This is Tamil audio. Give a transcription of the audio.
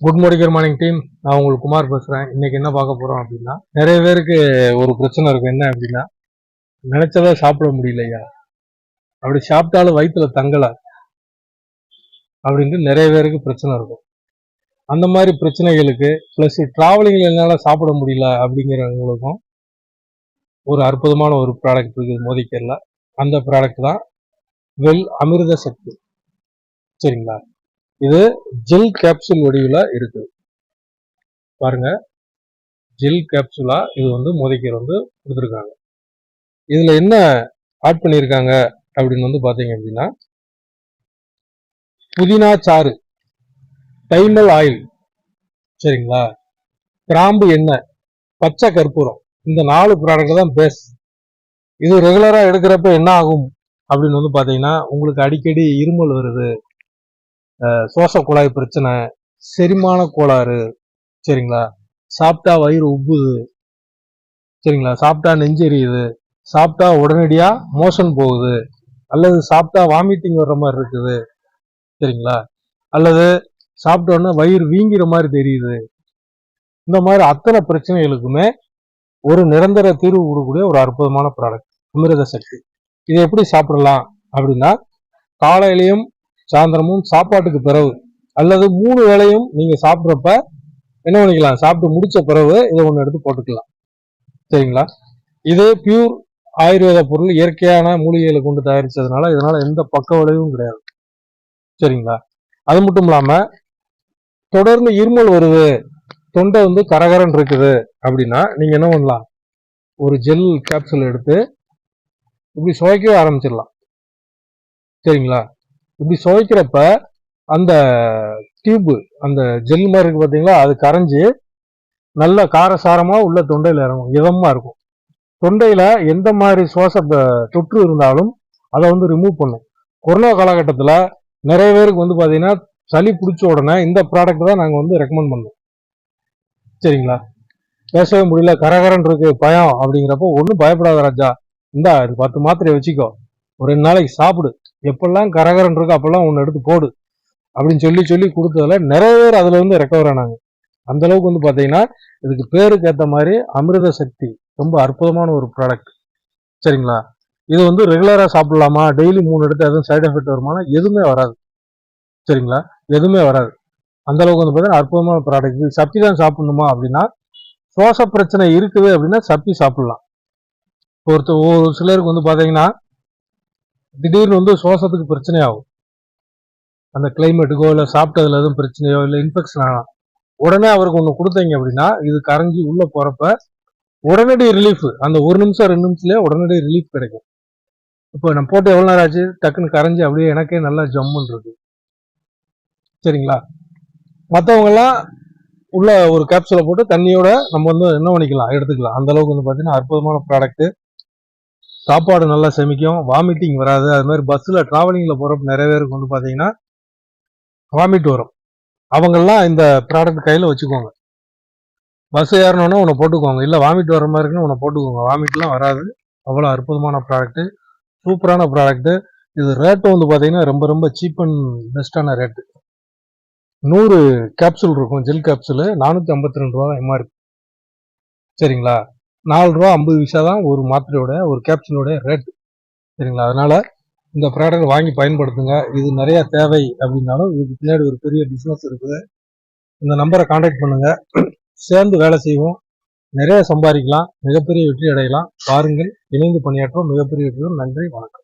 Good morning team. நான் உங்களுக்கு குமார் பேசுறேன். இன்னைக்கு என்ன பார்க்க போறோம் அப்படின்னா, நிறைய பேருக்கு ஒரு பிரச்சனை இருக்கும். என்ன அப்படின்னா, நினைச்சதை சாப்பிட முடியலையா, அப்படி சாப்பிட்டாலும் வயிற்றுல தங்கல அப்படின்ட்டு நிறைய பேருக்கு பிரச்சனை இருக்கும். அந்த மாதிரி பிரச்சனைகளுக்கு பிளஸ் டிராவலிங்ல என்னால சாப்பிட முடியல அப்படிங்கிறவங்களுக்கும் ஒரு அற்புதமான ஒரு ப்ராடக்ட் இருக்குது மோதிக்கேர்ல. அந்த ப்ராடக்ட் தான் அமிர்த சக்தி. சரிங்களா? இது ஜெல் கேப்சூல் வடிவில் இருக்கு. பாருங்க, ஜெல் கேப்சூலா இது மோதிக்கீரை கொடுத்துருக்காங்க. இதுல என்ன ஆட் பண்ணியிருக்காங்க அப்படின்னு பாத்தீங்க அப்படின்னா, புதினா சாறு, தைமல் ஆயில், சரிங்களா, கிராம்பு எண்ணெய், பச்சை கற்பூரம், இந்த 4 ப்ராடக்ட் தான் பேஸ். இது ரெகுலரா எடுக்கிறப்ப என்ன ஆகும் அப்படின்னு பாத்தீங்கன்னா, உங்களுக்கு அடிக்கடி இருமல் வருது, சுவாச குழாய் பிரச்சனை, செரிமான கோளாறு, சரிங்களா, சாப்பிட்டா வயிறு உப்புது, சரிங்களா, சாப்பிட்டா நெஞ்செரியுது, சாப்பிட்டா உடனடியா மோஷன் போகுது, அல்லது சாப்பிட்டா வாமிட்டிங் வர்ற மாதிரி இருக்குது, சரிங்களா, அல்லது சாப்பிட்ட உடனே வயிறு வீங்கிற மாதிரி தெரியுது, இந்த மாதிரி அத்தனை பிரச்சனைகளுக்குமே ஒரு நிரந்தர தீர்வு கொடுக்கக்கூடிய ஒரு அற்புதமான ப்ராடக்ட் அமிர்த சக்தி. இதை எப்படி சாப்பிடலாம் அப்படின்னா, காலையிலையும் சாயந்தரமும் சாப்பாட்டுக்கு பிறகு அல்லது 3 வேளையும் நீங்க சாப்பிட்றப்ப என்ன பண்ணிக்கலாம், சாப்பிட்டு முடிச்ச பிறகு இதை ஒன்று எடுத்து போட்டுக்கலாம். சரிங்களா? இது பியூர் ஆயுர்வேத பொருள், இயற்கையான மூலிகைகளை கொண்டு தயாரிச்சதுனால இதனால எந்த பக்க விளைவும் கிடையாது. சரிங்களா? அது மட்டும் இல்லாம தொடர்ந்து இருமல் வருது, தொண்டை கரகரன் இருக்குது அப்படின்னா நீங்க என்ன பண்ணலாம், ஒரு ஜெல் கேப்சூல் எடுத்து இப்படி சுவைக்கவே ஆரம்பிச்சிடலாம். சரிங்களா? இப்படி சுவைக்கிறப்ப அந்த டியூப், அந்த ஜெல் மாதிரி இருக்கு பார்த்தீங்களா, அது கரைஞ்சி நல்ல காரசாரமா உள்ள தொண்டையில இறங்கும், இதமா இருக்கும். தொண்டையில எந்த மாதிரி சுவாச தொற்று இருந்தாலும் அதை ரிமூவ் பண்ணும். கொரோனா காலகட்டத்தில் நிறைய பேருக்கு பார்த்தீங்கன்னா சளி பிடிச்ச உடனே இந்த ப்ராடக்ட் தான் நாங்கள் ரெக்கமெண்ட் பண்ணோம். சரிங்களா? பேசவே முடியல, கரகரன் இருக்கு, பயம் அப்படிங்கிறப்போ ஒன்றும் பயப்படாத ராஜா, இந்த 10 மாத்திரையை வச்சுக்கோ, ஒரு 2 நாளைக்கு சாப்பிடு, எப்பெல்லாம் கரகரன் இருக்கு அப்பெல்லாம் ஒன்று எடுத்து போடு அப்படின்னு சொல்லி கொடுத்ததுல நிறைய பேர் அதுல ரெக்கவர் ஆனாங்க. அந்த அளவுக்கு பார்த்தீங்கன்னா இதுக்கு பேருக்கு ஏற்ற மாதிரி அமிர்த சக்தி ரொம்ப அற்புதமான ஒரு ப்ராடக்ட். சரிங்களா? இது ரெகுலரா சாப்பிடலாமா, டெய்லி 3 எடுத்து எதுவும் சைடு எஃபெக்ட் வருமானா எதுவுமே வராது. சரிங்களா? எதுவுமே வராது. அந்த அளவுக்கு பார்த்தீங்கன்னா அற்புதமான ப்ராடக்ட். இது சப்பி தான் சாப்பிடணுமா அப்படின்னா, சுவாச பிரச்சனை இருக்குது அப்படின்னா சப்பி சாப்பிடலாம். ஒரு சிலருக்கு பார்த்தீங்கன்னா திடீர்னு சுவாசத்துக்கு பிரச்சனை ஆகும், அந்த கிளைமேட்டுக்கோ இல்லை சாப்பிட்டதுல எதுவும் பிரச்சனையோ இல்லை இன்ஃபெக்ஷன் ஆகலாம். உடனே அவருக்கு ஒன்று கொடுத்தீங்க அப்படின்னா இது கரைஞ்சி உள்ள போறப்ப உடனடி ரிலீஃப், அந்த 1 நிமிஷம் 2 நிமிஷத்துலயே உடனடி ரிலீஃப் கிடைக்கும். இப்போ நம்ம போட்டு எவ்வளவு நேரம் ஆச்சு, டக்குன்னு கரைஞ்சி அப்படியே எனக்கே நல்லா ஜம்முன்னு இருக்கு. சரிங்களா? மற்றவங்க எல்லாம் உள்ள ஒரு கேப்சூலை போட்டு தண்ணியோட நம்ம என்ன பண்ணிக்கலாம், எடுத்துக்கலாம். அந்த அளவுக்கு பார்த்தீங்கன்னா அற்புதமான ப்ராடக்ட். சாப்பாடு நல்லா செமிக்கும், வாமிட்டிங் வராது. அது மாதிரி பஸ்ல டிராவலிங்ல போறப்ப நிறைய பேருக்கு பார்த்தீங்கன்னா வாமிட் வரும். அவங்கெல்லாம் இந்த ப்ராடக்ட் கையில வச்சுக்கோங்க. பஸ் ஏறணும்னா உன்னை போட்டுக்கோங்க, இல்லை வாமிட் வர மாதிரி இருக்குன்னு உன்னை போட்டுக்கோங்க, வாமிட்லாம் வராது. அவ்வளோ அற்புதமான ப்ராடக்ட், சூப்பரான ப்ராடக்ட். இது ரேட்டும் பார்த்தீங்கன்னா ரொம்ப ரொம்ப சீப் அண்ட் பெஸ்டான ரேட்டு. 100 கேப்சூல் இருக்கும், ஜெல் கேப்சூலு 452 ரூபா எம்ஆர்பி. சரிங்களா? 4 ரூபா 50 பைசா தான் ஒரு மாத்திரையோட, ஒரு கேப்சூலோட ரேட். சரிங்களா? அதனால இந்த ப்ராடக்ட் வாங்கி பயன்படுத்துங்க. இது நிறைய தேவை அப்படின்னாலும் இதுக்கு பின்னாடி ஒரு பெரிய பிஸ்னஸ் இருக்குது. இந்த நம்பரை கான்டாக்ட் பண்ணுங்க, சேர்ந்து வேலை செய்வோம், நிறைய சம்பாதிக்கலாம், மிகப்பெரிய வெற்றி அடையலாம். பாருங்கள், இணைந்து பணியாற்றுவோம், மிகப்பெரிய வெற்றியும். நன்றி, வணக்கம்.